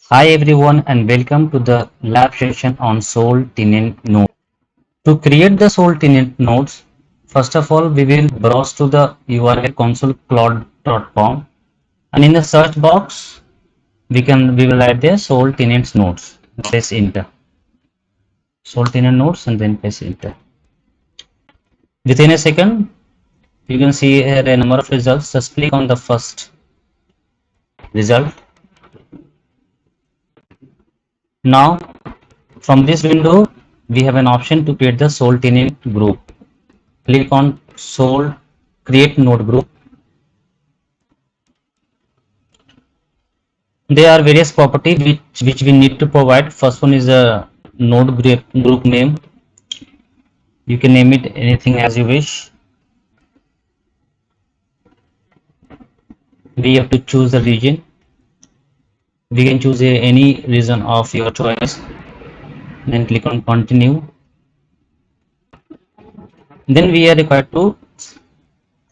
Hi everyone and welcome to the lab session on Soul Tenant Node. To create the Soul Tenant nodes, first of all we will browse to the URL consolecloud.com and in the search box we will write the Soul Tenants nodes. Press enter. Soul Tenant nodes and then press enter. Within a second you can see here a number of results. Just click on the first result. Now from this window we have an option to create the Soul Tenant group. Click on Soul Create Node Group. There are various properties which we need to provide. First one is a group name. You can name it anything as you wish. We have to choose the region. We can choose any region of your choice. Then click on continue. Then we are required to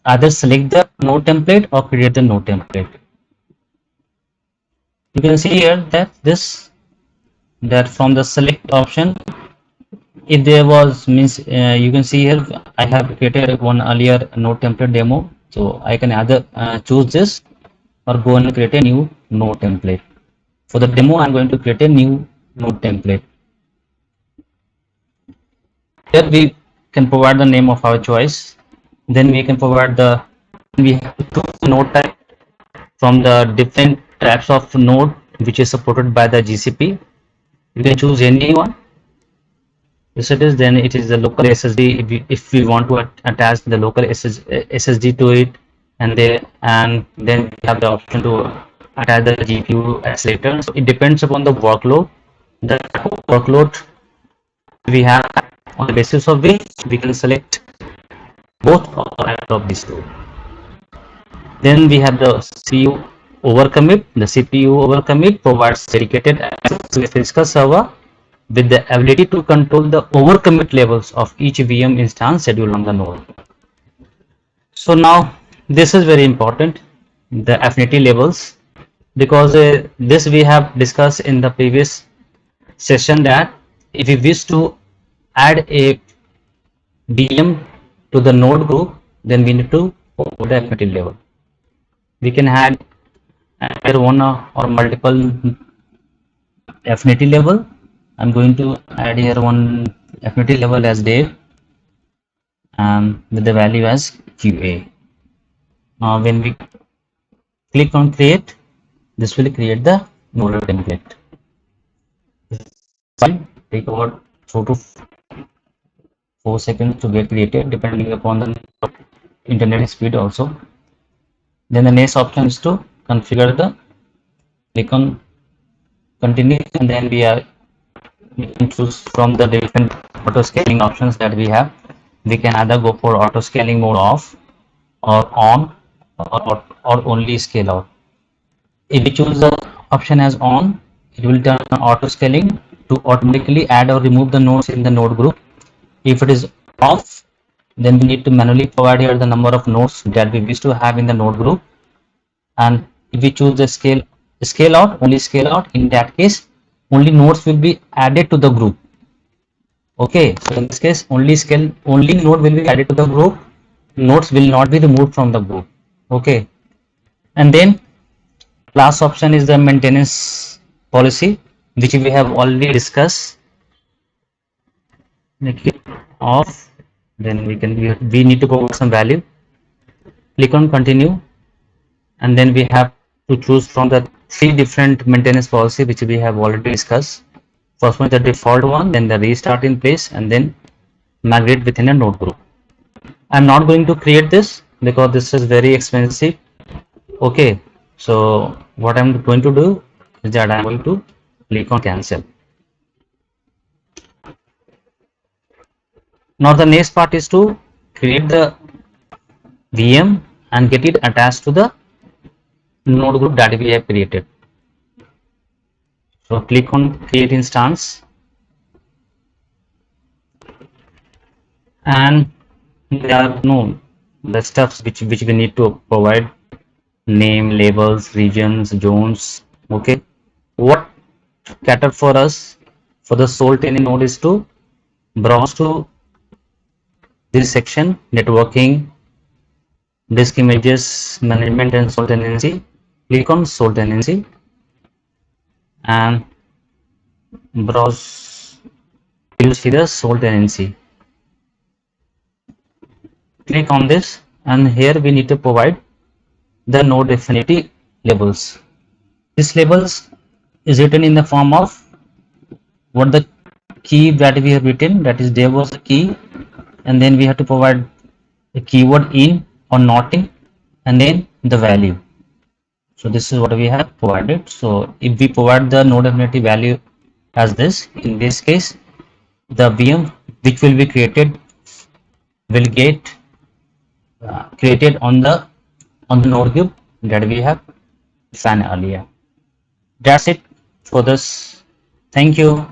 either select the node template or create the node template. You can see here that from the select option, if there was means you can see here I have created one earlier node template demo, so I can either choose this or go and create a new node template. For the demo I'm going to create a new node template. Here we can provide the name of our choice. Then we can provide the we have to choose the node type from the different types of node which is supported by the GCP. You can choose any one. Yes, it is. Then it is the local SSD. If we want to attach the local SSD to it, and then we have the option to attach the GPU accelerator. So it depends upon the workload. The workload we have, on the basis of which we can select both or either of these two. Then we have the CPU overcommit. The CPU overcommit provides dedicated access to a physical server with the ability to control the overcommit levels of each VM instance scheduled on the node. So now this is very important, the affinity levels, because this we have discussed in the previous session that if we wish to add a VM to the node group, then we need to put the affinity level. We can add either one or multiple affinity level. I'm going to add here one affinity level as Dave with the value as QA. Now when we click on create, this will create the node template. Take about 4 to 4 seconds to get created depending upon the internet speed also. Then the next option is to configure the, click on continue, and then we can choose from the different auto scaling options that we have. We can either go for auto scaling mode off or on or only scale out. If we choose the option as on, it will turn on auto scaling to automatically add or remove the nodes in the node group. If it is off, then we need to manually provide here the number of nodes that we wish to have in the node group. And if we choose the scale out, only scale out, in that case only nodes will be added to the group. Okay, so in this case only node will be added to the group, nodes will not be removed from the group. Okay, and then last option is the maintenance policy, which we have already discussed. Make it off, then we need to provide some value. Click on continue, and then we have to choose from the 3 different maintenance policy which we have already discussed. First one is the default one, then the restart in place, and then migrate within a node group. I'm not going to create this because this is very expensive. Okay, so what I'm going to do is that I'm going to click on cancel. Now the next part is to create the VM and get it attached to the node group that we have created. So click on create instance, and there are the stuffs which we need to provide: name, labels, regions, zones. Okay, what cater for us for the sole tenant node is to browse to this section, networking, disk images, management and sole tenancy. Click on sole tenancy and browse. You see the sole tenancy. Click on this, and here we need to provide the node affinity labels. These labels is written in the form of what the key that we have written, that is there was a key, and then we have to provide a keyword in or not in, and then the value. So this is what we have provided. So if we provide the node affinity value as this, in this case the VM which will be created will get created on the node cube that we have defined earlier. That's it for this. Thank you.